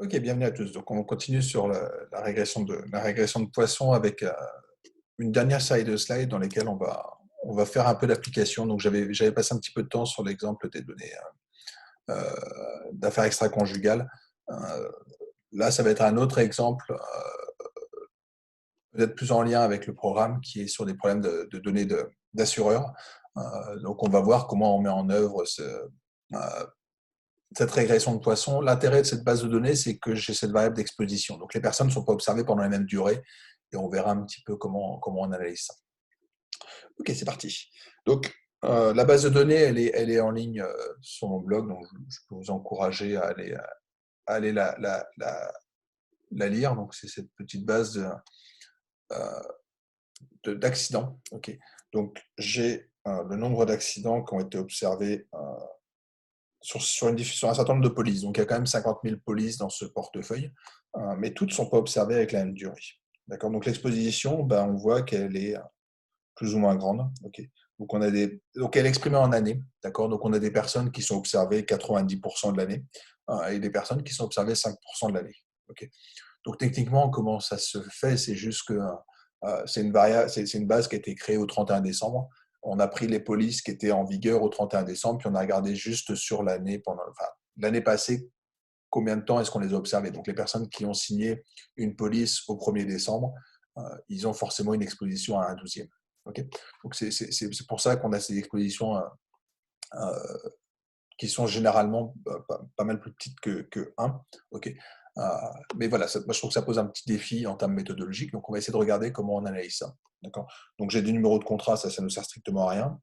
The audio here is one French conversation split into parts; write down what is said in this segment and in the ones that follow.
Ok, bienvenue à tous. Donc, on continue sur la régression de Poisson avec une dernière série de slides dans lesquelles on va faire un peu d'application. Donc, j'avais passé un petit peu de temps sur l'exemple des données d'affaires extra-conjugales. Euh, Là, ça va être un autre exemple, peut-être plus en lien avec le programme qui est sur des problèmes de données d'assureurs. Donc, on va voir comment on met en œuvre cette régression de Poisson. L'intérêt de cette base de données, c'est que j'ai cette variable d'exposition. Donc, les personnes ne sont pas observées pendant la même durée et on verra un petit peu comment on analyse ça. Ok, c'est parti. Donc, la base de données, elle est en ligne sur mon blog, donc je peux vous encourager à aller la lire. Donc, c'est cette petite base euh, d'accidents. Ok. Donc, j'ai le nombre d'accidents qui ont été observés sur un certain nombre de polices. Donc, il y a quand même 50 000 polices dans ce portefeuille, mais toutes ne sont pas observées avec la même durée. D'accord. Donc, l'exposition, ben, on voit qu'elle est plus ou moins grande. Okay. Donc, elle est exprimée en années. D'accord. Donc, on a des personnes qui sont observées 90% de l'année et des personnes qui sont observées 5% de l'année. Okay. Donc, techniquement, comment ça se fait? C'est juste que c'est une base qui a été créée au 31 décembre. On a pris les polices qui étaient en vigueur au 31 décembre, puis on a regardé juste sur l'année passée, combien de temps est-ce qu'on les a observés. Donc, les personnes qui ont signé une police au 1er décembre, ils ont forcément une exposition à un douzième. Okay. Donc, c'est pour ça qu'on a ces expositions qui sont généralement pas mal plus petites que 1. Okay. Mais voilà, moi, je trouve que ça pose un petit défi en termes méthodologiques. Donc, on va essayer de regarder comment on analyse ça. Donc, j'ai des numéros de contrat, ça ne sert strictement à rien.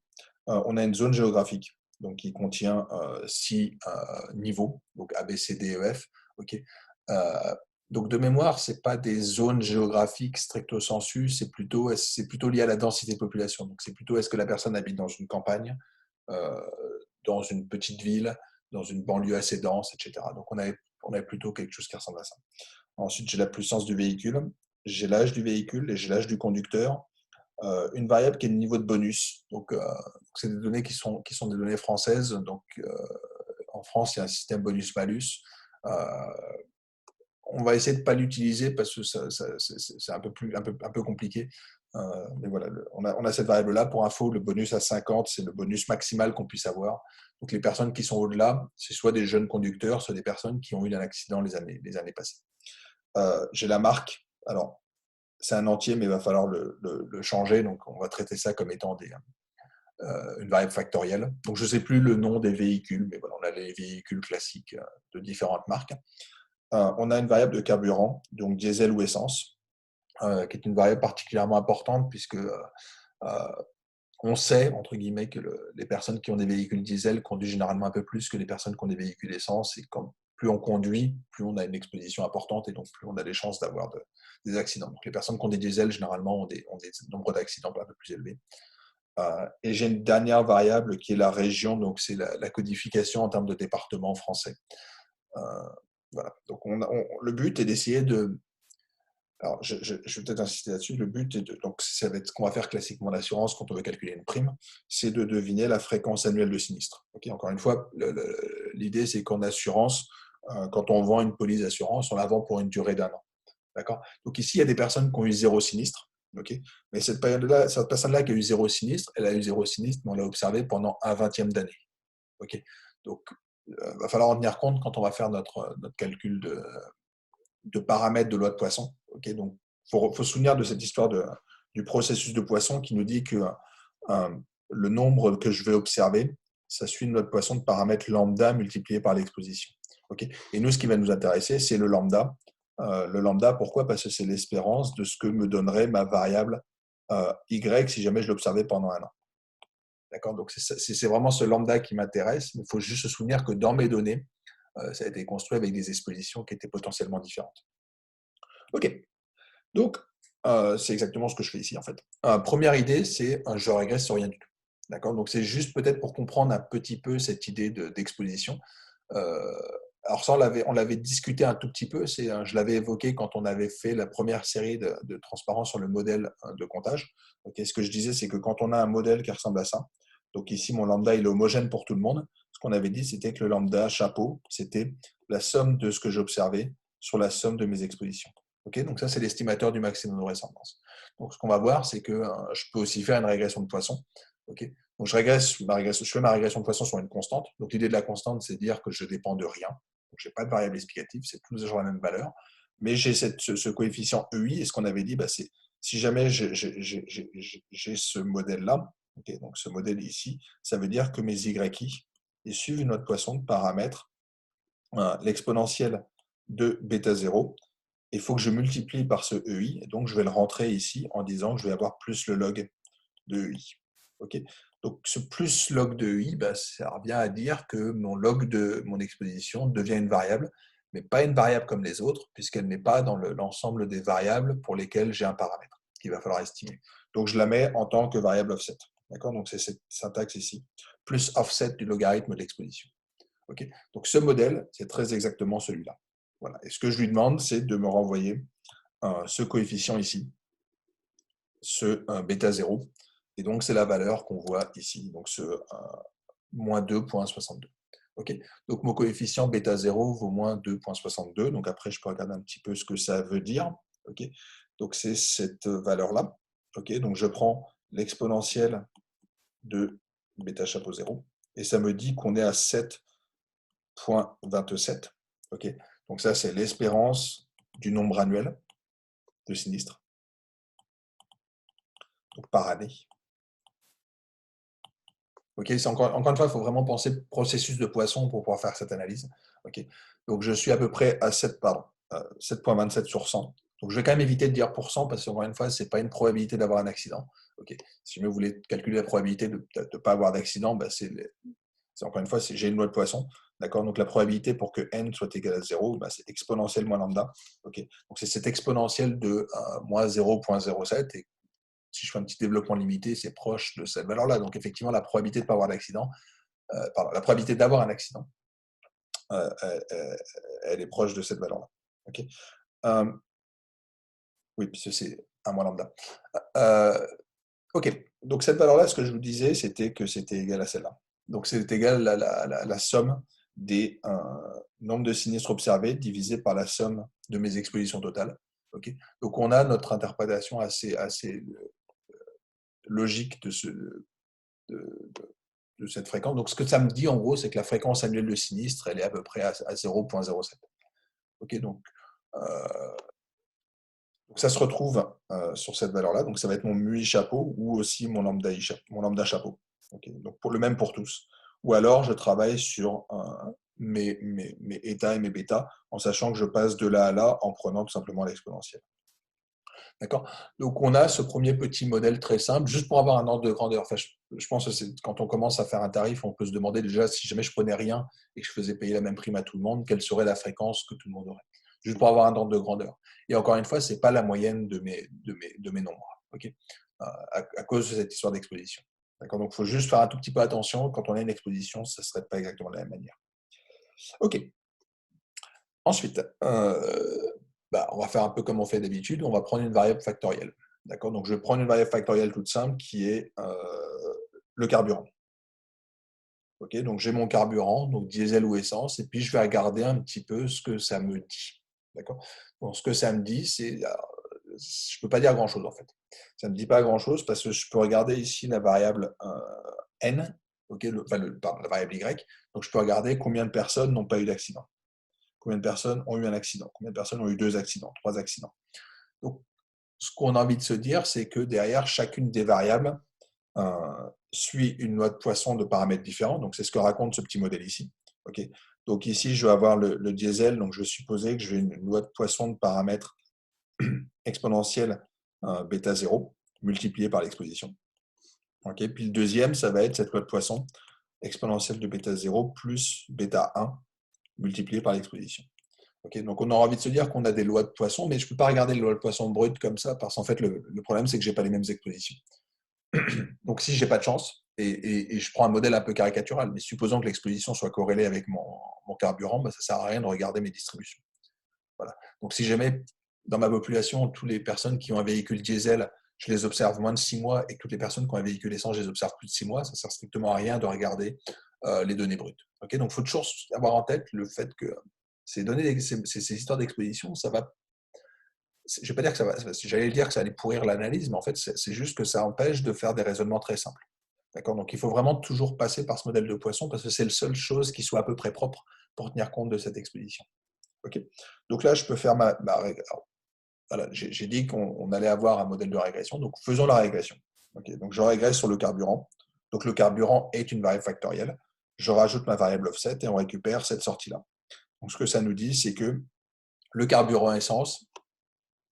On a une zone géographique donc, qui contient 6 niveaux, donc A, B, C, D, E, F. Okay. Donc, de mémoire, ce n'est pas des zones géographiques stricto sensu, c'est plutôt lié à la densité de population. Donc, c'est plutôt est-ce que la personne habite dans une campagne, euh, dans une petite ville, dans une banlieue assez dense, etc. Donc, on avait plutôt quelque chose qui ressemble à ça. Ensuite, j'ai la puissance du véhicule, j'ai l'âge du véhicule et j'ai l'âge du conducteur. Une variable qui est le niveau de bonus. Donc, c'est des données qui sont des données françaises. Donc, en France, il y a un système bonus-malus. Euh, on va essayer de ne pas l'utiliser parce que c'est un peu compliqué. Mais voilà, on a cette variable-là. Pour info, le bonus à 50, c'est le bonus maximal qu'on puisse avoir. Donc, les personnes qui sont au-delà, c'est soit des jeunes conducteurs, soit des personnes qui ont eu un accident les années passées. J'ai la marque. Alors, c'est un entier, mais il va falloir le changer. Donc, on va traiter ça comme étant une variable factorielle. Donc, je ne sais plus le nom des véhicules, mais voilà, on a les véhicules classiques de différentes marques. On a une variable de carburant, donc diesel ou essence, qui est une variable particulièrement importante puisque on sait, entre guillemets, que les personnes qui ont des véhicules diesel conduisent généralement un peu plus que les personnes qui ont des véhicules essence. Et plus on conduit, plus on a une exposition importante et donc plus on a des chances d'avoir des accidents. Donc les personnes qui ont des diesels, généralement, ont des nombres d'accidents un peu plus élevés. Et j'ai une dernière variable qui est la région, donc c'est la codification en termes de département français. Euh, voilà. Donc le but est d'essayer de... Alors, je vais peut-être insister là-dessus. Le but est donc, ça va être ce qu'on va faire classiquement en assurance quand on veut calculer une prime, c'est de deviner la fréquence annuelle de sinistre. Okay. Encore une fois, l'idée, c'est qu'en assurance, quand on vend une police d'assurance, on la vend pour une durée d'1 an. D'accord. Donc ici, il y a des personnes qui ont eu 0 sinistre. Okay. Mais cette personne-là qui a eu 0 sinistre, elle a eu 0 sinistre, mais on l'a observé pendant un vingtième d'année. Okay. Donc, il va falloir en tenir compte quand on va faire notre calcul de paramètres de loi de Poisson. Okay. Donc, faut se souvenir de cette histoire du processus de Poisson qui nous dit que le nombre que je vais observer, ça suit une loi de Poisson de paramètres lambda multiplié par l'exposition. Okay. Et nous, ce qui va nous intéresser, c'est le lambda. Le lambda, pourquoi? Parce que c'est l'espérance de ce que me donnerait ma variable y si jamais je l'observais pendant 1 an. D'accord. Donc, c'est vraiment ce lambda qui m'intéresse. Il faut juste se souvenir que dans mes données, ça a été construit avec des expositions qui étaient potentiellement différentes. OK. Donc, c'est exactement ce que je fais ici, en fait. Première idée, c'est je régresse sur rien du tout. D'accord. Donc, c'est juste peut-être pour comprendre un petit peu cette idée d'exposition. Alors ça, on l'avait discuté un tout petit peu. Je l'avais évoqué quand on avait fait la première série de transparence sur le modèle de comptage. Okay, ce que je disais, c'est que quand on a un modèle qui ressemble à ça, donc ici, mon lambda, il est homogène pour tout le monde. Ce qu'on avait dit, c'était que le lambda chapeau, c'était la somme de ce que j'observais sur la somme de mes expositions. Okay, donc ça, c'est l'estimateur du maximum de vraisemblance. Donc ce qu'on va voir, c'est que je peux aussi faire une régression de Poisson. Okay, donc je fais ma régression de Poisson sur une constante. Donc l'idée de la constante, c'est de dire que je dépends de rien. Donc je n'ai pas de variable explicative, c'est toujours la même valeur. Mais j'ai ce coefficient EI, et ce qu'on avait dit, bah, c'est si jamais j'ai ce modèle-là, okay, donc ce modèle ici, ça veut dire que mes YI, ils suivent une loi de Poisson de paramètres l'exponentielle de bêta 0. Il faut que je multiplie par ce EI, et donc je vais le rentrer ici en disant que je vais avoir plus le log de EI. Okay, donc ce plus log de EI, bah, ça revient à dire que mon log de mon exposition devient une variable, mais pas une variable comme les autres, puisqu'elle n'est pas dans l'ensemble des variables pour lesquelles j'ai un paramètre qu'il va falloir estimer. Donc je la mets en tant que variable offset. D'accord, donc c'est cette syntaxe ici, plus offset du logarithme de l'exposition. Okay, donc ce modèle, c'est très exactement celui-là. Voilà. Et ce que je lui demande, c'est de me renvoyer ce coefficient ici, ce bêta 0. Et donc, c'est la valeur qu'on voit ici, donc ce moins 2,62. Okay, donc, mon coefficient bêta 0 vaut moins 2,62. Donc, après, je peux regarder un petit peu ce que ça veut dire. Okay, donc, c'est cette valeur-là. Okay, donc, je prends l'exponentielle de bêta chapeau 0 et ça me dit qu'on est à 7,27. Okay, donc, ça, c'est l'espérance du nombre annuel de sinistres, donc par année. Okay, encore une fois, il faut vraiment penser processus de Poisson pour pouvoir faire cette analyse. Okay, donc je suis à peu près à 7,27 sur 100. Donc je vais quand même éviter de dire pourcent parce qu'encore une fois, ce n'est pas une probabilité d'avoir un accident. Okay, si vous voulez calculer la probabilité de ne pas avoir d'accident, bah, encore une fois, j'ai une loi de Poisson. Donc la probabilité pour que n soit égal à 0, bah, c'est exponentielle moins lambda. Okay, donc c'est cette exponentielle de moins 0,07 et si je fais un petit développement limité, c'est proche de cette valeur-là. Donc, effectivement, la probabilité de ne pas avoir d'accident, la probabilité d'avoir un accident, elle est proche de cette valeur-là. Okay, oui, puisque c'est un moins lambda. OK, donc cette valeur-là, ce que je vous disais, c'était que c'était égal à celle-là. Donc, c'est égal à la somme des nombres de sinistres observés divisé par la somme de mes expositions totales. Okay, donc, on a notre interprétation assez logique de cette fréquence. Donc, ce que ça me dit, en gros, c'est que la fréquence annuelle de sinistre, elle est à peu près à 0,07. Okay, donc, ça se retrouve sur cette valeur-là. Donc, ça va être mon MUI chapeau ou aussi mon lambda chapeau. Okay, donc, le même pour tous. Ou alors, je travaille sur mes états et mes bêtas en sachant que je passe de là à là en prenant tout simplement l'exponentielle. D'accord. Donc, on a ce premier petit modèle très simple, juste pour avoir un ordre de grandeur. Enfin, je pense que quand on commence à faire un tarif, on peut se demander déjà si jamais je prenais rien et que je faisais payer la même prime à tout le monde, quelle serait la fréquence que tout le monde aurait. Juste pour avoir un ordre de grandeur. Et encore une fois, ce n'est pas la moyenne de mes nombres. Okay, à cause de cette histoire d'exposition. D'accord. Donc, il faut juste faire un tout petit peu attention. Quand on a une exposition, ça ne serait pas exactement de la même manière. OK. Ensuite, on va faire un peu comme on fait d'habitude, on va prendre une variable factorielle. D'accord, donc je vais prendre une variable factorielle toute simple qui est le carburant. Okay, donc j'ai mon carburant, donc diesel ou essence, et puis je vais regarder un petit peu ce que ça me dit. D'accord, donc ce que ça me dit, c'est, je ne peux pas dire grand-chose en fait. Ça ne me dit pas grand-chose parce que je peux regarder ici la variable n, okay, la variable y, donc je peux regarder combien de personnes n'ont pas eu d'accident. Combien de personnes ont eu un accident? Combien de personnes ont eu 2 accidents, 3 accidents? Donc, ce qu'on a envie de se dire, c'est que derrière chacune des variables suit une loi de Poisson de paramètres différents. Donc, c'est ce que raconte ce petit modèle ici. Okay, donc, ici, je vais avoir le diesel. Donc, je vais supposer que je vais une loi de Poisson de paramètres exponentielle bêta 0 multipliée par l'exposition. Okay, puis le deuxième, ça va être cette loi de Poisson exponentielle de bêta 0 plus bêta 1 multiplié par l'exposition. Okay, donc on aura envie de se dire qu'on a des lois de Poisson, mais je ne peux pas regarder les lois de Poisson brutes comme ça, parce qu'en fait, le problème, c'est que je n'ai pas les mêmes expositions. Donc si je n'ai pas de chance, et je prends un modèle un peu caricatural, mais supposons que l'exposition soit corrélée avec mon carburant, ça ne sert à rien de regarder mes distributions. Voilà. Donc si jamais, dans ma population, toutes les personnes qui ont un véhicule diesel, je les observe moins de 6 mois, et que toutes les personnes qui ont un véhicule essence, je les observe plus de 6 mois, ça ne sert strictement à rien de regarder les données brutes. Okay, donc il faut toujours avoir en tête le fait que ces histoires d'exposition, ça va. Je ne vais pas dire que ça va. J'allais dire que ça allait pourrir l'analyse, mais en fait, c'est juste que ça empêche de faire des raisonnements très simples. D'accord. Donc, il faut vraiment toujours passer par ce modèle de Poisson parce que c'est la seule chose qui soit à peu près propre pour tenir compte de cette exposition. OK. Donc là, je peux faire voilà, j'ai dit qu'on allait avoir un modèle de régression, donc faisons la régression. Okay, donc je régresse sur le carburant. Donc le carburant est une variable factorielle. Je rajoute ma variable offset et on récupère cette sortie-là. Donc ce que ça nous dit, c'est que le carburant essence,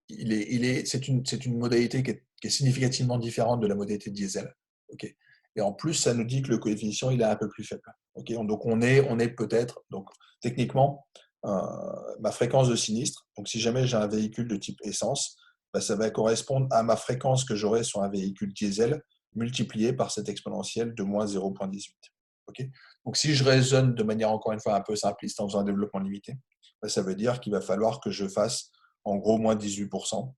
c'est une modalité qui est significativement différente de la modalité diesel. Okay. Et en plus, ça nous dit que le coefficient il est un peu plus faible. Okay. Donc on est peut-être, donc techniquement, ma fréquence de sinistre. Donc, si jamais j'ai un véhicule de type essence, bah, ça va correspondre à ma fréquence que j'aurai sur un véhicule diesel multipliée par cette exponentielle de moins 0,18. Okay. Donc, si je raisonne de manière encore une fois un peu simpliste en faisant un développement limité, bah, ça veut dire qu'il va falloir que je fasse en gros moins 18%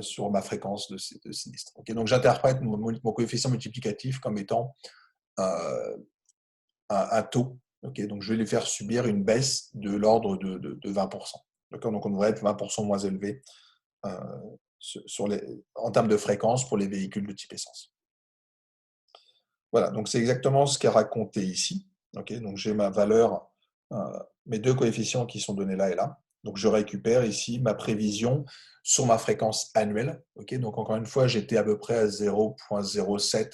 sur ma fréquence de sinistre. Okay. Donc, j'interprète mon coefficient multiplicatif comme étant un taux. Okay, donc, je vais lui faire subir une baisse de l'ordre de 20%. Donc, on devrait être 20% moins élevé en termes de fréquence pour les véhicules de type essence. Voilà, donc c'est exactement ce qui est raconté ici. Okay, donc, j'ai ma valeur, mes deux coefficients qui sont donnés là et là. Donc, je récupère ici ma prévision sur ma fréquence annuelle. Okay, donc, encore une fois, j'étais à peu près à 0,07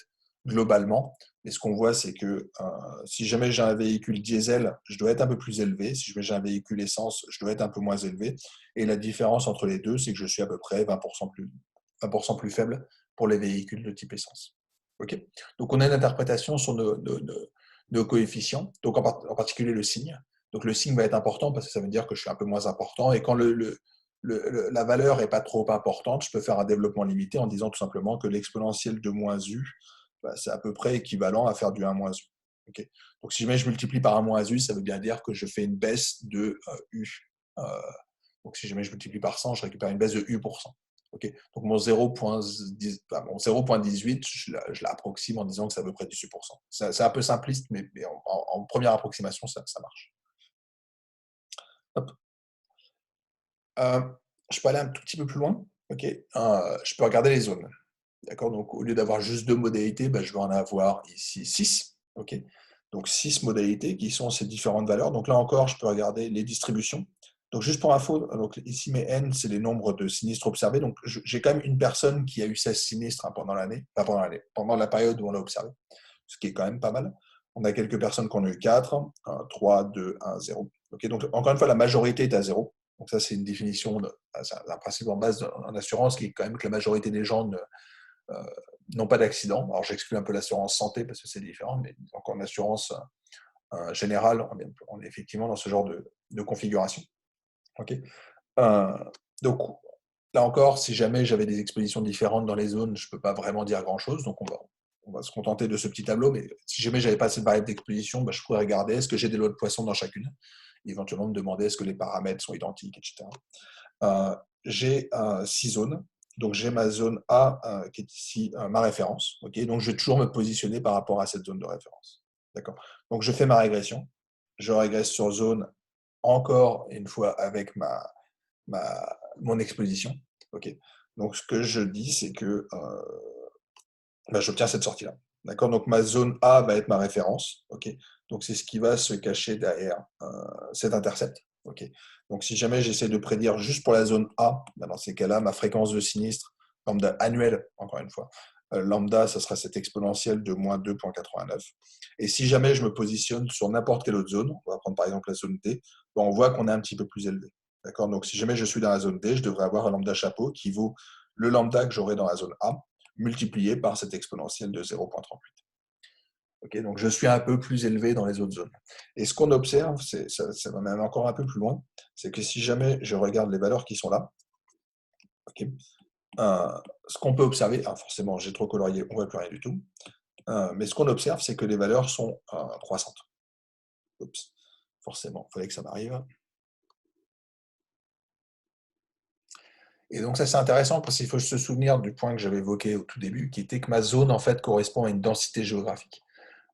globalement. Et ce qu'on voit, c'est que si jamais j'ai un véhicule diesel, je dois être un peu plus élevé. Si jamais j'ai un véhicule essence, je dois être un peu moins élevé. Et la différence entre les deux, c'est que je suis à peu près 20% plus faible pour les véhicules de type essence. Okay. Donc, on a une interprétation sur nos coefficients, donc en particulier le signe. Donc, le signe va être important parce que ça veut dire que je suis un peu moins important. Et quand la valeur n'est pas trop importante, je peux faire un développement limité en disant tout simplement que l'exponentielle de moins u, bah, c'est à peu près équivalent à faire du 1 moins u. Okay. Donc, si jamais je multiplie par 1 moins u, ça veut bien dire que je fais une baisse de u. Donc, si jamais je multiplie par 100, je récupère une baisse de u%. Okay. Donc, mon 0,18, je l'approxime en disant que c'est à peu près 18%. C'est un peu simpliste, mais en première approximation, ça marche. Hop. Je peux aller un tout petit peu plus loin. Okay. Je peux regarder les zones. D'accord. Donc, au lieu d'avoir juste 2 modalités, bah, je vais en avoir ici 6. Okay. Donc, 6 modalités qui sont ces différentes valeurs. Donc, là encore, je peux regarder les distributions. Donc, juste pour info, donc ici, mes N, c'est les nombres de sinistres observés. Donc, j'ai quand même une personne qui a eu 16 sinistres pendant l'année, pendant la période où on l'a observé, ce qui est quand même pas mal. On a quelques personnes qui en ont eu 4, 3, 2, 1, 0. Okay, donc, encore une fois, la majorité est à 0. Donc, ça, c'est une définition, un principe en base en assurance qui est quand même que la majorité des gens n'ont pas d'accident. Alors, j'exclus un peu l'assurance santé parce que c'est différent, mais en assurance générale, on est effectivement dans ce genre de configuration. Okay. Donc, là encore, si jamais j'avais des expositions différentes dans les zones, je ne peux pas vraiment dire grand-chose. Donc, on va se contenter de ce petit tableau. Mais si jamais je n'avais pas cette variable d'exposition, bah, je pourrais regarder est-ce que j'ai des lots de poissons dans chacune. Et éventuellement me demander est-ce que les paramètres sont identiques, etc. J'ai 6 zones. Donc, j'ai ma zone A qui est ici ma référence. Okay. Donc, je vais toujours me positionner par rapport à cette zone de référence. D'accord. Donc, je fais ma régression. Je régresse sur zone encore une fois avec mon exposition. Okay. Donc, ce que je dis, c'est que j'obtiens cette sortie-là. D'accord. Donc, ma zone A va être ma référence. Okay. Donc, c'est ce qui va se cacher derrière cet intercept. Okay. Donc, si jamais j'essaie de prédire juste pour la zone A, dans ces cas-là, ma fréquence de sinistre, lambda annuelle, encore une fois, lambda, ça sera cette exponentielle de moins 2,89. Et si jamais je me positionne sur n'importe quelle autre zone, on va prendre par exemple la zone D, on voit qu'on est un petit peu plus élevé. D'accord. Donc, si jamais je suis dans la zone D, je devrais avoir un lambda chapeau qui vaut le lambda que j'aurai dans la zone A, multiplié par cette exponentielle de 0,38. Okay, donc, je suis un peu plus élevé dans les autres zones. Et ce qu'on observe, ça va même encore un peu plus loin, c'est que si jamais je regarde les valeurs qui sont là, okay, ce qu'on peut observer, forcément, j'ai trop colorié, on ne voit plus rien du tout, mais ce qu'on observe, c'est que les valeurs sont croissantes. Oups, forcément, il fallait que ça m'arrive. Et donc, ça, c'est intéressant parce qu'il faut se souvenir du point que j'avais évoqué au tout début, qui était que ma zone, en fait, correspond à une densité géographique.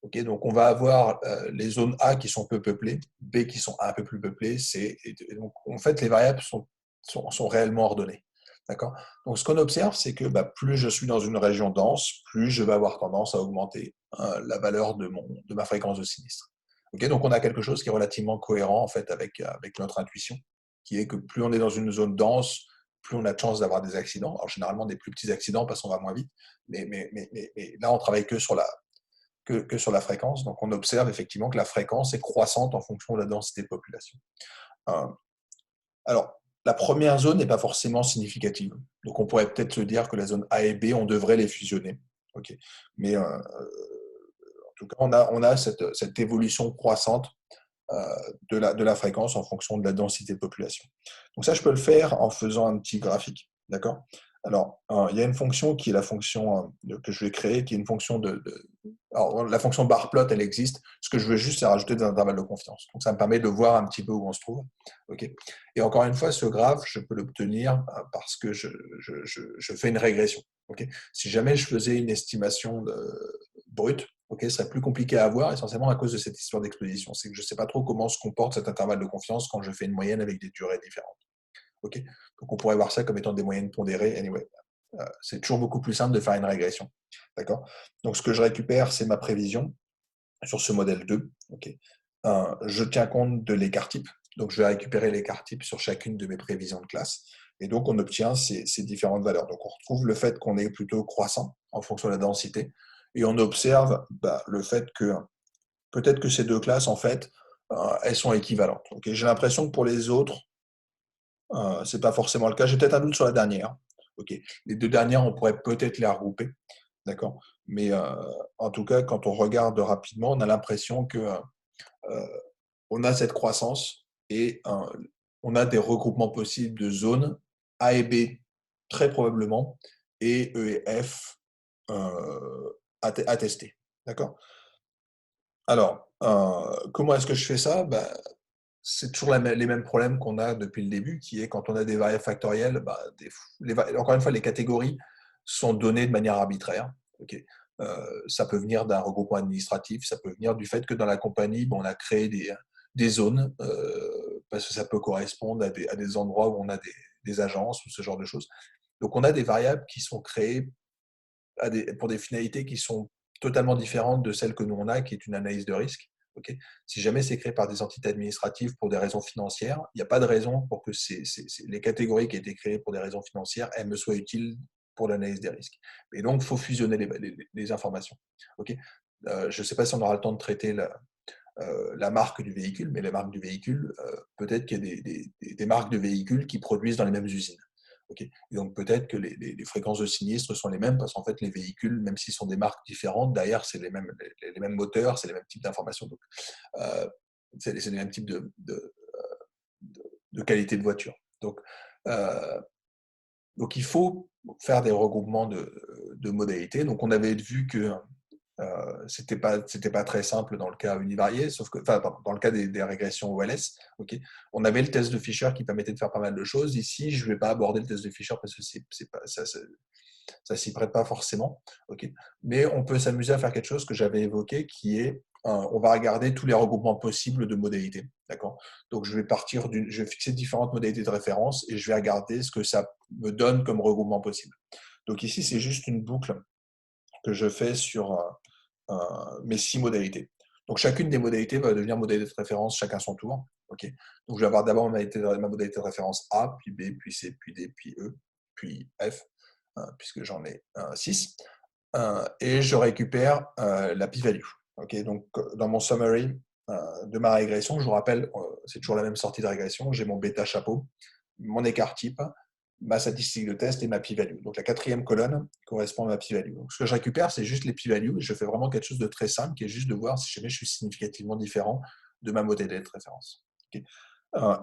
Okay, donc, on va avoir les zones A qui sont peu peuplées, B qui sont un peu plus peuplées, C, et donc, en fait, les variables sont réellement ordonnées. D'accord. Donc, ce qu'on observe, c'est que plus je suis dans une région dense, plus je vais avoir tendance à augmenter la valeur de ma fréquence de sinistre. Okay, donc, on a quelque chose qui est relativement cohérent en fait, avec notre intuition, qui est que plus on est dans une zone dense, plus on a de chances d'avoir des accidents. Alors, généralement, des plus petits accidents parce qu'on va moins vite, mais là, on travaille que sur la fréquence. Donc, on observe effectivement que la fréquence est croissante en fonction de la densité de population. Euh, alors, la première zone n'est pas forcément significative. Donc, on pourrait peut-être se dire que la zone A et B, on devrait les fusionner. Okay. Mais en tout cas, on a cette évolution croissante de la fréquence en fonction de la densité de population. Donc ça, je peux le faire en faisant un petit graphique. D'accord. Alors, il y a une fonction qui est la fonction que je vais créer, qui est une fonction alors, la fonction barplot, elle existe. Ce que je veux juste, c'est rajouter des intervalles de confiance. Donc, ça me permet de voir un petit peu où on se trouve. Okay. Et encore une fois, ce graphe, je peux l'obtenir parce que je fais une régression. Okay. Si jamais je faisais une estimation brute, ce serait plus compliqué à avoir, essentiellement à cause de cette histoire d'exposition. C'est que je ne sais pas trop comment se comporte cet intervalle de confiance quand je fais une moyenne avec des durées différentes. Okay. Donc, on pourrait voir ça comme étant des moyennes pondérées. Anyway, c'est toujours beaucoup plus simple de faire une régression. D'accord. Donc, ce que je récupère, c'est ma prévision sur ce modèle 2. Okay. Je tiens compte de l'écart type. Donc, je vais récupérer l'écart type sur chacune de mes prévisions de classe. Et donc, on obtient ces différentes valeurs. Donc, on retrouve le fait qu'on est plutôt croissant en fonction de la densité. Et on observe le fait que peut-être que ces deux classes, en fait, elles sont équivalentes. Okay. J'ai l'impression que pour les autres, ce n'est pas forcément le cas. J'ai peut-être un doute sur la dernière. Okay. Les deux dernières, on pourrait peut-être les regrouper. D'accord. Mais en tout cas, quand on regarde rapidement, on a l'impression que on a cette croissance et on a des regroupements possibles de zones A et B, très probablement, et E et F à tester. D'accord. Alors, comment est-ce que je fais ça? C'est toujours les mêmes problèmes qu'on a depuis le début, qui est quand on a des variables factorielles, encore une fois, les catégories sont données de manière arbitraire. Okay. Ça peut venir d'un regroupement administratif, ça peut venir du fait que dans la compagnie, on a créé des zones, parce que ça peut correspondre à des endroits où on a des agences ou ce genre de choses. Donc, on a des variables qui sont créées pour des finalités qui sont totalement différentes de celles que nous on a, qui est une analyse de risque. Okay. Si jamais c'est créé par des entités administratives pour des raisons financières, il n'y a pas de raison pour que les catégories qui ont été créées pour des raisons financières, elles me soient utiles pour l'analyse des risques. Et donc, il faut fusionner les informations. Okay. Je ne sais pas si on aura le temps de traiter la marque du véhicule, mais les marques du véhicule, peut-être qu'il y a des marques de véhicules qui produisent dans les mêmes usines. Okay. Et donc peut-être que les fréquences de sinistres sont les mêmes parce qu'en fait les véhicules, même s'ils sont des marques différentes, derrière c'est les mêmes moteurs, c'est les mêmes types d'informations. Donc c'est les mêmes types de qualité de voiture. Euh, donc il faut faire des regroupements de modalités. Donc on avait vu que c'était pas très simple dans le cas univarié, sauf que, enfin, dans le cas des régressions OLS, okay, on avait le test de Fisher qui permettait de faire pas mal de choses. Ici, je ne vais pas aborder le test de Fisher parce que ça s'y prête pas forcément. Okay. Mais on peut s'amuser à faire quelque chose que j'avais évoqué, qui est on va regarder tous les regroupements possibles de modalités. D'accord. Donc, je vais fixer différentes modalités de référence et je vais regarder ce que ça me donne comme regroupement possible. Donc ici, c'est juste une boucle que je fais sur mes 6 modalités. Donc, chacune des modalités va devenir modalité de référence chacun son tour. Okay. Donc, je vais avoir d'abord ma modalité de référence A, puis B, puis C, puis D, puis E, puis F, puisque j'en ai 6. Et je récupère la p-value. Okay. Donc, dans mon summary de ma régression, je vous rappelle, c'est toujours la même sortie de régression. J'ai mon bêta chapeau, mon écart type, ma statistique de test et ma p-value. Donc, la quatrième colonne correspond à ma p-value. Donc, ce que je récupère, c'est juste les p-values. Et je fais vraiment quelque chose de très simple, qui est juste de voir si jamais je suis significativement différent de ma modalité de référence. Okay.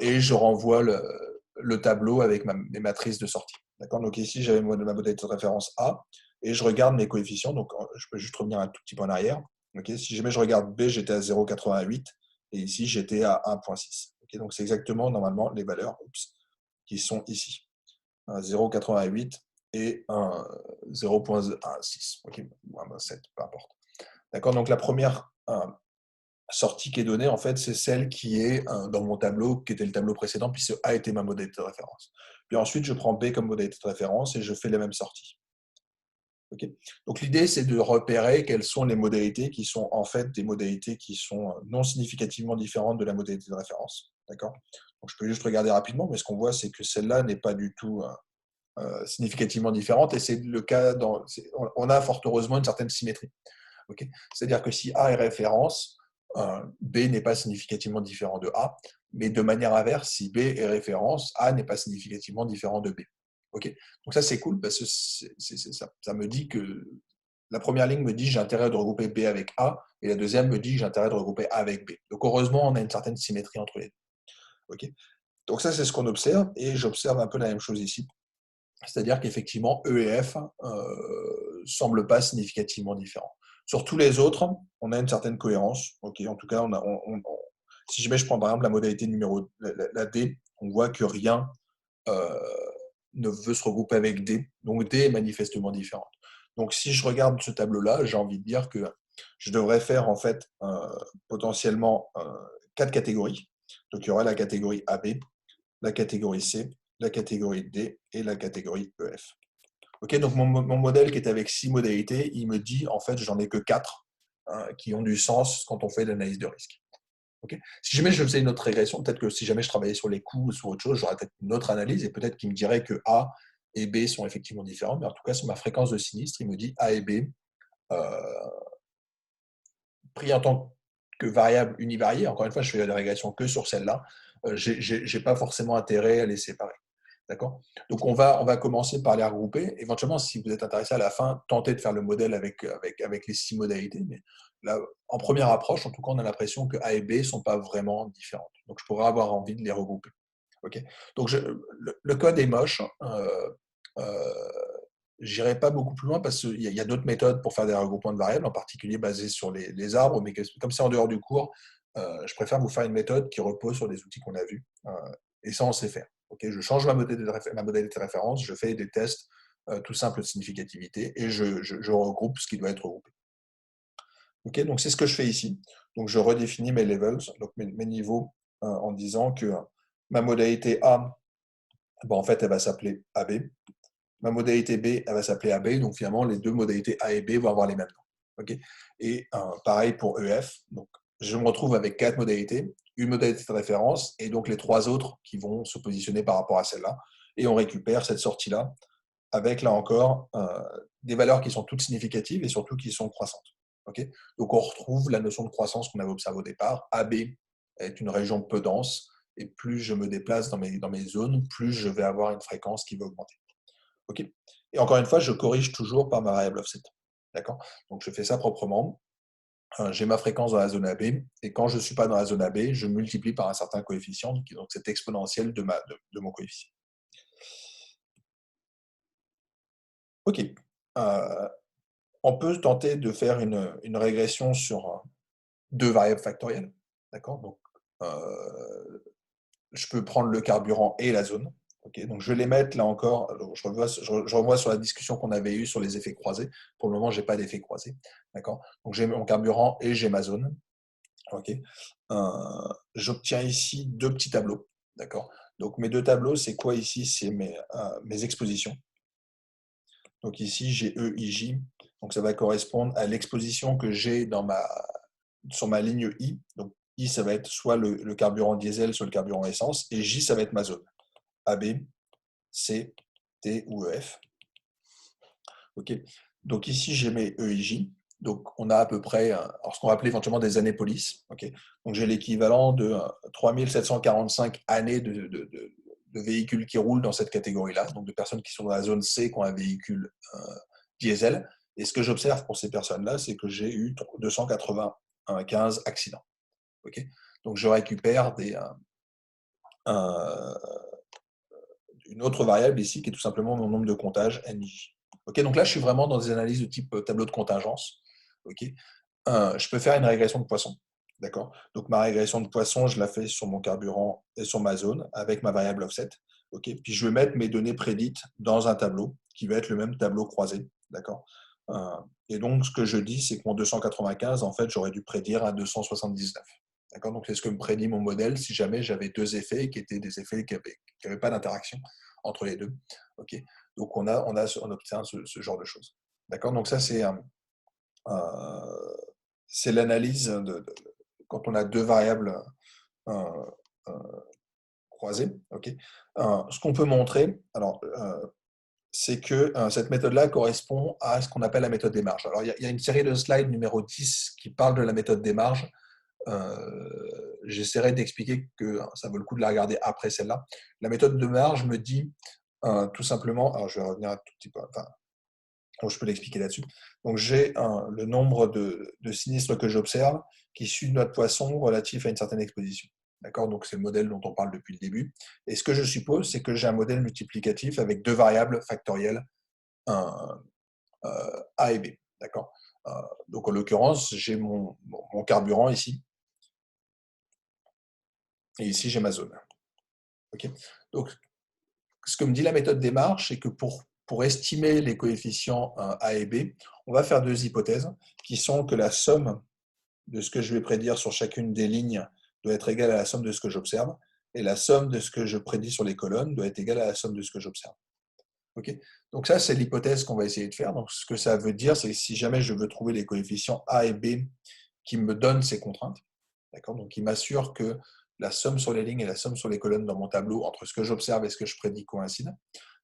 Et je renvoie le tableau avec mes matrices de sortie. Donc, ici, j'avais ma modalité de référence A et je regarde mes coefficients. Donc, je peux juste revenir un tout petit peu en arrière. Okay. Si jamais je regarde B, j'étais à 0,88 et ici, j'étais à 1,6. Okay. Donc, c'est exactement, normalement, les valeurs qui sont ici. 0,88 et 0,16. Okay. 7, peu importe. D'accord. Donc, la première sortie qui est donnée, en fait, c'est celle qui est dans mon tableau, qui était le tableau précédent, puisque A était ma modalité de référence. Puis ensuite, je prends B comme modalité de référence et je fais les mêmes sorties. Okay. Donc l'idée, c'est de repérer quelles sont les modalités qui sont en fait des modalités qui sont non significativement différentes de la modalité de référence. D'accord. Donc je peux juste regarder rapidement, mais ce qu'on voit, c'est que celle-là n'est pas du tout significativement différente, et c'est le cas on a fort heureusement une certaine symétrie. Okay. C'est-à-dire que si A est référence, B n'est pas significativement différent de A, mais de manière inverse, si B est référence, A n'est pas significativement différent de B. Okay. Donc ça, c'est cool parce que ça me dit que la première ligne me dit j'ai intérêt de regrouper B avec A, et la deuxième me dit j'ai intérêt de regrouper A avec B. Donc heureusement, on a une certaine symétrie entre les deux. Okay. Donc ça, c'est ce qu'on observe, et j'observe un peu la même chose ici. C'est-à-dire qu'effectivement, E et F ne semblent pas significativement différents. Sur tous les autres, on a une certaine cohérence. Okay. En tout cas, si jamais je prends par exemple la modalité numéro la D, on voit que rien ne veut se regrouper avec D. Donc D est manifestement différente. Donc si je regarde ce tableau-là, j'ai envie de dire que je devrais faire en fait potentiellement 4 catégories. Donc il y aura la catégorie AB, la catégorie C, la catégorie D et la catégorie EF. Okay, donc mon modèle qui est avec 6 modalités, il me dit en fait j'en ai que 4 qui ont du sens quand on fait l'analyse de risque. Okay. Si jamais je faisais une autre régression, peut-être que si jamais je travaillais sur les coûts ou sur autre chose, j'aurais peut-être une autre analyse, et peut-être qu'il me dirait que A et B sont effectivement différents, mais en tout cas sur ma fréquence de sinistre, il me dit A et B pris en tant que variable univariée. Encore une fois, je fais des régressions que sur celle-là, je n'ai pas forcément intérêt à les séparer. D'accord. Donc on va commencer par les regrouper. Éventuellement, si vous êtes intéressé à la fin, tentez de faire le modèle avec les 6 modalités. Mais là, en première approche, en tout cas, on a l'impression que A et B ne sont pas vraiment différentes. Donc je pourrais avoir envie de les regrouper. Okay. Donc le code est moche. J'irai pas beaucoup plus loin parce qu'il y a d'autres méthodes pour faire des regroupements de variables, en particulier basées sur les arbres, mais comme c'est en dehors du cours, je préfère vous faire une méthode qui repose sur des outils qu'on a vus, et ça, on sait faire. Okay, je change ma modalité de référence, je fais des tests tout simples de significativité, et je regroupe ce qui doit être regroupé. Okay, donc c'est ce que je fais ici. Donc je redéfinis mes levels, donc mes niveaux, en disant que ma modalité A, en fait, elle va s'appeler AB. Ma modalité B, elle va s'appeler AB. Donc finalement, les deux modalités A et B vont avoir les mêmes noms. Okay. Et pareil pour EF. Donc je me retrouve avec 4 modalités, une modalité de référence, et donc les 3 autres qui vont se positionner par rapport à celle-là. Et on récupère cette sortie-là avec, là encore, des valeurs qui sont toutes significatives et surtout qui sont croissantes. Okay. Donc on retrouve la notion de croissance qu'on avait observée au départ. AB est une région peu dense, et plus je me déplace dans mes zones, plus je vais avoir une fréquence qui va augmenter. Okay. Et encore une fois, je corrige toujours par ma variable offset. D'accord. Donc je fais ça proprement. J'ai ma fréquence dans la zone AB, et quand je ne suis pas dans la zone AB, je multiplie par un certain coefficient, donc c'est exponentiel de mon coefficient. OK. On peut tenter de faire une régression sur 2 variables factorielles. D'accord. Donc, je peux prendre le carburant et la zone. Okay, donc je vais les mettre là encore. Je revois sur la discussion qu'on avait eue sur les effets croisés. Pour le moment, je n'ai pas d'effet croisé. D'accord. Donc j'ai mon carburant et j'ai ma zone. Okay. J'obtiens ici 2 petits tableaux. D'accord. Donc mes 2 tableaux, c'est quoi ici? C'est mes expositions. Donc ici, j'ai EIJ. Donc ça va correspondre à l'exposition que j'ai sur ma ligne I. Donc I, ça va être soit le carburant diesel, soit le carburant essence. Et J, ça va être ma zone. AB, C, T ou EF. Okay. Donc ici, j'ai mes EIJ. Donc on a à peu près ce qu'on va appeler éventuellement des années police. Okay. Donc j'ai l'équivalent de 3745 années de véhicules qui roulent dans cette catégorie-là, donc de personnes qui sont dans la zone C qui ont un véhicule diesel. Et ce que j'observe pour ces personnes-là, c'est que j'ai eu 295 accidents. Okay. Donc je récupère une autre variable ici qui est tout simplement mon nombre de comptages, NJ. Okay, donc là, je suis vraiment dans des analyses de type tableau de contingence. Okay. Je peux faire une régression de Poisson. D'accord. Donc ma régression de Poisson, je la fais sur mon carburant et sur ma zone avec ma variable offset. Okay. Puis je vais mettre mes données prédites dans un tableau qui va être le même tableau croisé. D'accord. Et donc, ce que je dis, c'est que mon 295, en fait, j'aurais dû prédire un 279. D'accord? Donc, c'est ce que me prédit mon modèle si jamais j'avais deux effets qui étaient des effets qui n'avaient pas d'interaction entre les deux. Ok? Donc, on obtient ce genre de choses. D'accord? Donc, ça, c'est l'analyse quand on a deux variables euh, euh, croisées. Ok? Ce qu'on peut montrer, alors, c'est que cette méthode-là correspond à ce qu'on appelle la méthode des marges. Alors, il y a une série de slides numéro 10 qui parle de la méthode des marges. J'essaierai d'expliquer que ça vaut le coup de la regarder après celle-là. La méthode de marge me dit tout simplement, alors je vais revenir un tout petit peu, enfin, je peux l'expliquer là-dessus. Donc, j'ai le nombre de sinistres que j'observe qui suit notre poisson relatif à une certaine exposition. D'accord? Donc, c'est le modèle dont on parle depuis le début. Et ce que je suppose, c'est que j'ai un modèle multiplicatif avec deux variables factorielles, A et B. D'accord? Donc, en l'occurrence, j'ai mon carburant ici. Et ici, j'ai ma zone. Okay? Donc, ce que me dit la méthode des marges, c'est que pour estimer les coefficients A et B, on va faire deux hypothèses qui sont que la somme de ce que je vais prédire sur chacune des lignes doit être égale à la somme de ce que j'observe, et la somme de ce que je prédis sur les colonnes doit être égale à la somme de ce que j'observe. Okay? Donc ça, c'est l'hypothèse qu'on va essayer de faire. Donc ce que ça veut dire, c'est que si jamais je veux trouver les coefficients A et B qui me donnent ces contraintes, donc qui m'assurent que la somme sur les lignes et la somme sur les colonnes dans mon tableau, entre ce que j'observe et ce que je prédis, coïncident,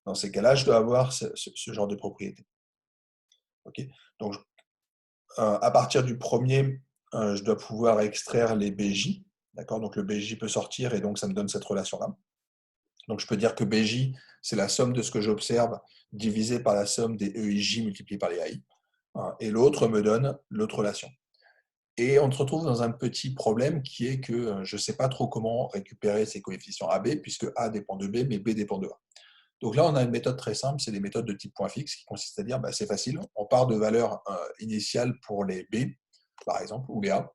dans ces cas-là, je dois avoir ce genre de propriété. Okay? Donc, à partir du premier, je dois pouvoir extraire les BJ. Donc le BJ peut sortir et donc ça me donne cette relation-là. Donc je peux dire que BJ, c'est la somme de ce que j'observe divisé par la somme des EIJ multiplié par les AI. Et l'autre me donne l'autre relation. Et on se retrouve dans un petit problème qui est que je ne sais pas trop comment récupérer ces coefficients AB, puisque A dépend de B, mais B dépend de A. Donc là, on a une méthode très simple, c'est des méthodes de type point fixe, qui consiste à dire, c'est facile, on part de valeurs initiales pour les B, par exemple, ou les A,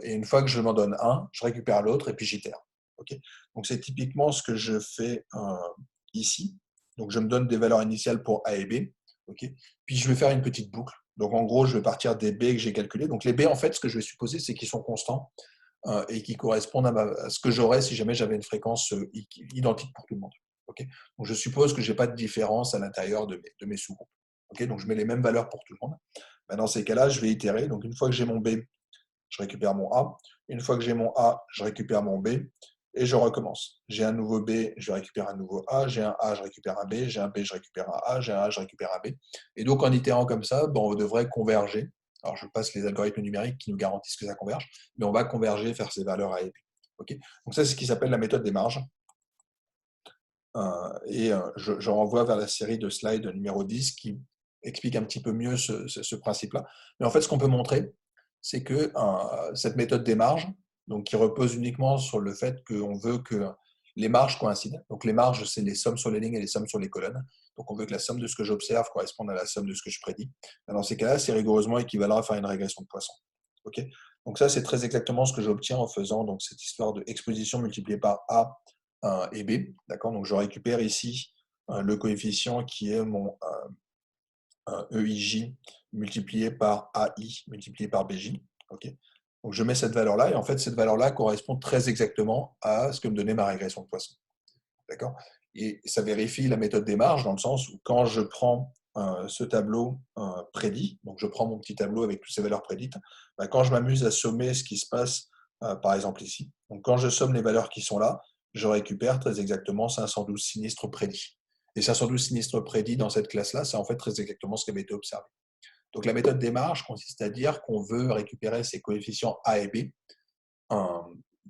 et une fois que je m'en donne un, je récupère l'autre et puis j'itère. Okay? Donc c'est typiquement ce que je fais ici. Donc je me donne des valeurs initiales pour A et B, okay? Puis je vais faire une petite boucle. Donc en gros, je vais partir des B que j'ai calculés. Donc les B, en fait, ce que je vais supposer, c'est qu'ils sont constants et qui correspondent à ce que j'aurais si jamais j'avais une fréquence identique pour tout le monde. Okay? Donc je suppose que je n'ai pas de différence à l'intérieur de mes sous-groupes. Okay? Donc je mets les mêmes valeurs pour tout le monde. Dans ces cas-là, je vais itérer. Donc une fois que j'ai mon B, je récupère mon A. Une fois que j'ai mon A, je récupère mon B. Et je recommence. J'ai un nouveau B, je récupère un nouveau A. J'ai un A, je récupère un B. J'ai un B, je récupère un A. J'ai un A, je récupère un B. Et donc en itérant comme ça, on devrait converger. Alors je passe les algorithmes numériques qui nous garantissent que ça converge, mais on va converger vers ces valeurs A et B. Okay? Donc ça, c'est ce qui s'appelle la méthode des marges. Je renvoie vers la série de slides numéro 10 qui explique un petit peu mieux ce principe-là. Mais en fait, ce qu'on peut montrer, c'est que cette méthode des marges, donc qui repose uniquement sur le fait qu'on veut que les marges coïncident. Donc les marges, c'est les sommes sur les lignes et les sommes sur les colonnes. Donc on veut que la somme de ce que j'observe corresponde à la somme de ce que je prédis. Dans ces cas-là, c'est rigoureusement équivalent à faire une régression de Poisson. Okay? Donc ça, c'est très exactement ce que j'obtiens en faisant donc, cette histoire de exposition multipliée par A et B. Donc je récupère ici le coefficient qui est mon EIJ multiplié par AI multiplié par BJ. Okay? Donc je mets cette valeur-là, et en fait, cette valeur-là correspond très exactement à ce que me donnait ma régression de Poisson. D'accord? Et ça vérifie la méthode des marges dans le sens où quand je prends ce tableau prédit, donc je prends mon petit tableau avec toutes ces valeurs prédites, quand je m'amuse à sommer ce qui se passe, par exemple ici, donc quand je somme les valeurs qui sont là, je récupère très exactement 512 sinistres prédits. Et 512 sinistres prédits dans cette classe-là, c'est en fait très exactement ce qui avait été observé. Donc la méthode des marges consiste à dire qu'on veut récupérer ces coefficients A et B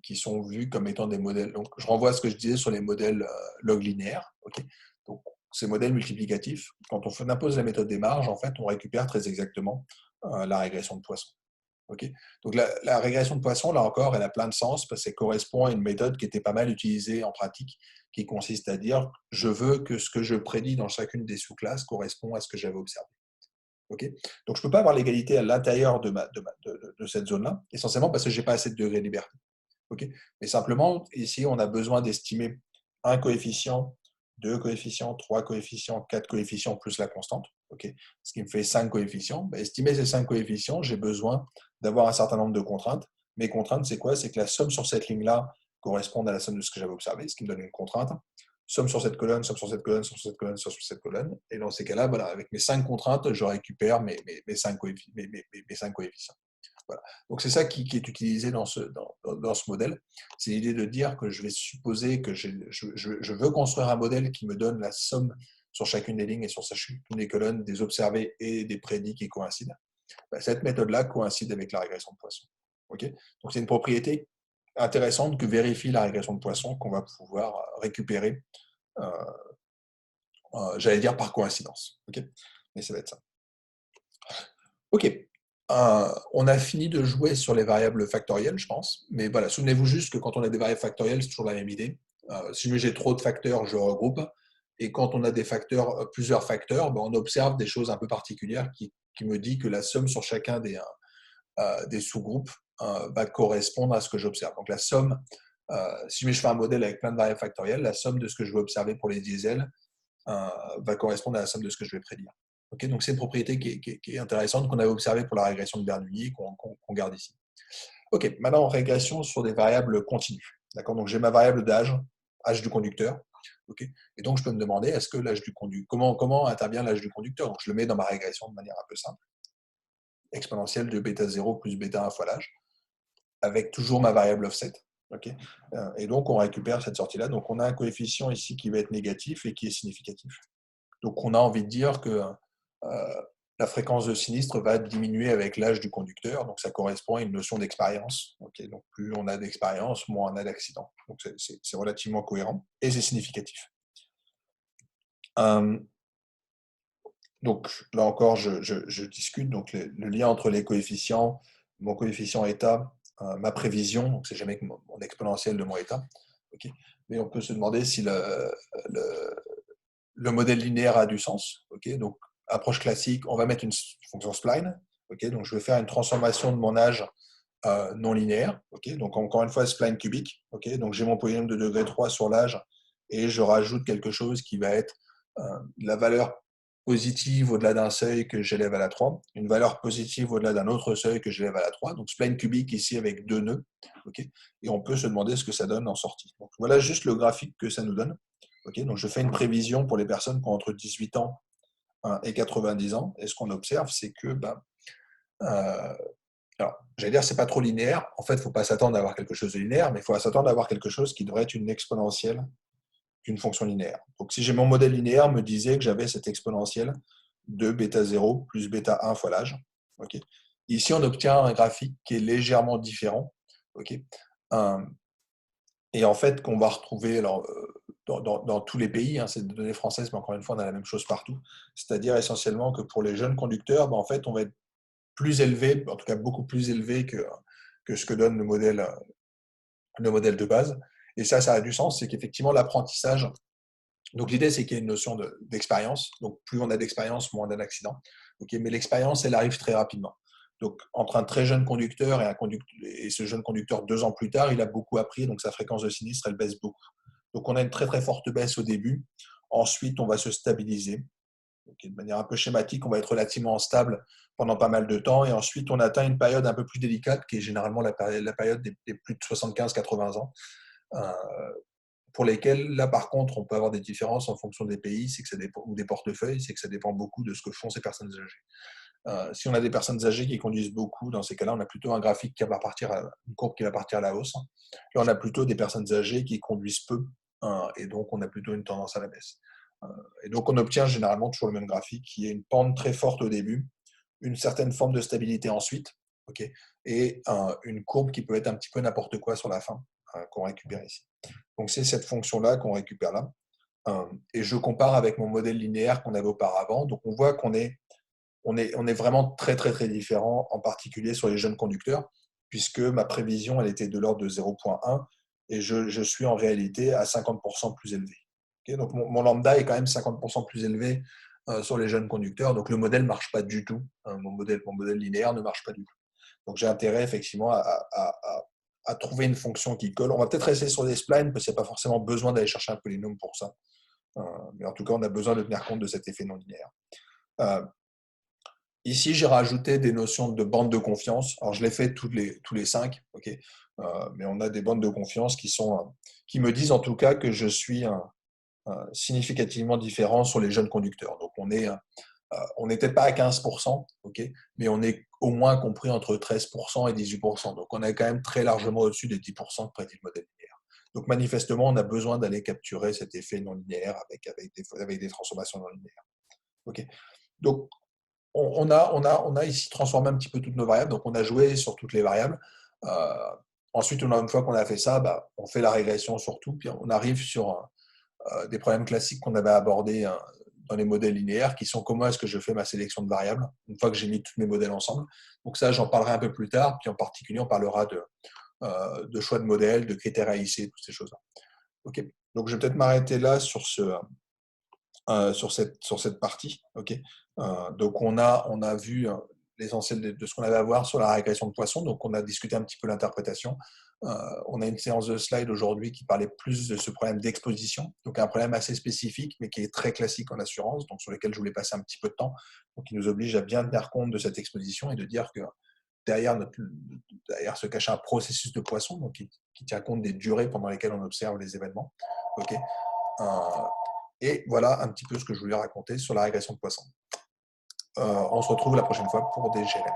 qui sont vus comme étant des modèles. Donc, je renvoie à ce que je disais sur les modèles log linéaires. Okay? Donc, ces modèles multiplicatifs, quand on impose la méthode des marges, en fait, on récupère très exactement la régression de Poisson. Okay? Donc, la régression de Poisson, là encore, elle a plein de sens parce qu'elle correspond à une méthode qui était pas mal utilisée en pratique, qui consiste à dire je veux que ce que je prédis dans chacune des sous-classes correspond à ce que j'avais observé. Okay? Donc, je ne peux pas avoir l'égalité à l'intérieur de cette zone-là, essentiellement parce que je n'ai pas assez de degrés de liberté. Okay? Mais simplement, ici, on a besoin d'estimer un coefficient, deux coefficients, trois coefficients, quatre coefficients plus la constante. okay, ce qui me fait 5 coefficients. Ben, estimer ces 5 coefficients, j'ai besoin d'avoir un certain nombre de contraintes. Mes contraintes, c'est quoi? C'est que la somme sur cette ligne-là corresponde à la somme de ce que j'avais observé, ce qui me donne une contrainte. Somme sur cette colonne, somme sur cette colonne, somme sur cette colonne, somme sur cette colonne. Et dans ces cas-là, voilà, avec mes 5 contraintes, je récupère mes 5 coefficients. Voilà. Donc c'est ça qui est utilisé dans ce modèle. C'est l'idée de dire que je vais supposer que je veux construire un modèle qui me donne la somme sur chacune des lignes et sur chacune des colonnes des observés et des prédits qui coïncident. Cette méthode-là coïncide avec la régression de Poisson. Okay, donc c'est une propriété intéressante que vérifie la régression de Poisson qu'on va pouvoir récupérer, j'allais dire par coïncidence. Okay, mais ça va être ça. Ok, on a fini de jouer sur les variables factorielles, je pense. Mais voilà, souvenez-vous juste que quand on a des variables factorielles, c'est toujours la même idée. Si j'ai trop de facteurs, je regroupe. Et quand on a des facteurs, plusieurs facteurs, ben on observe des choses un peu particulières qui me dit que la somme sur chacun des sous-groupes va correspondre à ce que j'observe. Donc la somme, si je fais un modèle avec plein de variables factorielles, la somme de ce que je veux observer pour les diesels va correspondre à la somme de ce que je vais prédire. Okay, donc c'est une propriété qui est intéressante, qu'on avait observée pour la régression de Bernoulli, qu'on garde ici. Ok, maintenant régression sur des variables continues. D'accord, donc j'ai ma variable d'âge, âge du conducteur. Okay, et donc je peux me demander, est-ce que l'âge du conducteur, comment intervient l'âge du conducteur? Donc je le mets dans ma régression de manière un peu simple. Exponentielle de bêta 0 plus bêta 1 fois l'âge, avec toujours ma variable offset. Okay, et donc on récupère cette sortie-là. Donc on a un coefficient ici qui va être négatif et qui est significatif. Donc on a envie de dire que la fréquence de sinistre va diminuer avec l'âge du conducteur, donc ça correspond à une notion d'expérience. Okay, donc plus on a d'expérience, moins on a d'accidents. Donc c'est relativement cohérent et c'est significatif. Donc là encore, je discute donc le lien entre les coefficients, mon coefficient état, ma prévision, donc c'est jamais mon exponentielle de mon état. Okay, mais on peut se demander si le modèle linéaire a du sens. Okay, donc approche classique, on va mettre une fonction spline. Okay, donc je vais faire une transformation de mon âge non linéaire. Okay, donc encore une fois, spline cubique. Okay, donc j'ai mon polynôme de degré 3 sur l'âge et je rajoute quelque chose qui va être la valeur positive au-delà d'un seuil que j'élève à la 3, une valeur positive au-delà d'un autre seuil que j'élève à la 3. Donc spline cubique ici avec 2 nœuds. Okay, et on peut se demander ce que ça donne en sortie. Donc voilà juste le graphique que ça nous donne. Okay, donc je fais une prévision pour les personnes qui ont entre 18 ans et 90 ans. Et ce qu'on observe, c'est que, alors, j'allais dire, c'est pas trop linéaire. En fait, il ne faut pas s'attendre à avoir quelque chose de linéaire, mais il faut s'attendre à avoir quelque chose qui devrait être une exponentielle d'une fonction linéaire. Donc, si j'ai mon modèle linéaire me disait que j'avais cette exponentielle de bêta 0 plus bêta 1 fois l'âge. Okay. Ici, on obtient un graphique qui est légèrement différent. Okay. Et en fait, qu'on va retrouver alors, dans tous les pays, hein, c'est des données françaises, mais encore une fois, on a la même chose partout. C'est-à-dire essentiellement que pour les jeunes conducteurs, en fait, on va être plus élevé, en tout cas beaucoup plus élevé que ce que donne le modèle de base. Et ça a du sens, c'est qu'effectivement, l'apprentissage, donc l'idée, c'est qu'il y ait une notion d'expérience. Donc plus on a d'expérience, moins on a d'accidents. Okay, mais l'expérience, elle arrive très rapidement. Donc, entre un très jeune conducteur et ce jeune conducteur 2 ans plus tard, il a beaucoup appris, donc sa fréquence de sinistre, elle baisse beaucoup. Donc, on a une très très forte baisse au début. Ensuite, on va se stabiliser. Okay, de manière un peu schématique, on va être relativement stable pendant pas mal de temps. Et ensuite, on atteint une période un peu plus délicate, qui est généralement la période des plus de 75-80 ans, pour lesquels, là par contre, on peut avoir des différences en fonction des pays, c'est que ça dépend, ou des portefeuilles, c'est que ça dépend beaucoup de ce que font ces personnes âgées. Si on a des personnes âgées qui conduisent beaucoup, dans ces cas-là, on a plutôt un graphique qui va partir, une courbe qui va partir à la hausse. Là, on a plutôt des personnes âgées qui conduisent peu, et donc on a plutôt une tendance à la baisse. Et donc on obtient généralement toujours le même graphique, qui est une pente très forte au début, une certaine forme de stabilité ensuite, okay, et une courbe qui peut être un petit peu n'importe quoi sur la fin, qu'on récupère ici. Donc c'est cette fonction-là qu'on récupère là. Et je compare avec mon modèle linéaire qu'on avait auparavant. Donc on voit qu'on est vraiment très, très, très différent, en particulier sur les jeunes conducteurs, puisque ma prévision, elle était de l'ordre de 0,1 et je suis en réalité à 50% plus élevé. Okay, donc mon lambda est quand même 50% plus élevé sur les jeunes conducteurs, donc le modèle ne marche pas du tout. Mon modèle linéaire ne marche pas du tout. Donc j'ai intérêt effectivement à trouver une fonction qui colle. On va peut-être essayer sur des splines, parce qu'il n'y a pas forcément besoin d'aller chercher un polynôme pour ça. Mais en tout cas, on a besoin de tenir compte de cet effet non linéaire. Euh, Ici, j'ai rajouté des notions de bande de confiance. Alors, je l'ai fait tous les 5, ok. Mais on a des bandes de confiance qui me disent en tout cas que je suis significativement différent sur les jeunes conducteurs. Donc, on n'était pas à 15%, ok, mais on est au moins compris entre 13% et 18%. Donc, on est quand même très largement au-dessus des 10% de prédit le modèle linéaire. Donc, manifestement, on a besoin d'aller capturer cet effet non linéaire avec des transformations non linéaires. Ok. Donc, on a ici transformé un petit peu toutes nos variables. Donc, on a joué sur toutes les variables. Euh, Ensuite, une fois qu'on a fait ça, bah, on fait la régression sur tout, puis on arrive sur des problèmes classiques qu'on avait abordés dans les modèles linéaires, qui sont comment est-ce que je fais ma sélection de variables, une fois que j'ai mis tous mes modèles ensemble. Donc ça, j'en parlerai un peu plus tard, puis en particulier, on parlera de choix de modèles, de critères AIC, toutes ces choses-là. Ok. Donc, je vais peut-être m'arrêter là sur cette partie. Okay. Donc, on a vu l'essentiel de ce qu'on avait à voir sur la régression de Poisson. Donc, on a discuté un petit peu l'interprétation. On a une séance de slides aujourd'hui qui parlait plus de ce problème d'exposition. Donc, un problème assez spécifique, mais qui est très classique en assurance, donc sur lequel je voulais passer un petit peu de temps. Donc, il nous oblige à bien tenir compte de cette exposition et de dire que derrière se cache un processus de Poisson, donc qui tient compte des durées pendant lesquelles on observe les événements. Okay. Euh, et voilà un petit peu ce que je voulais raconter sur la régression de Poisson. On se retrouve la prochaine fois pour des GLM.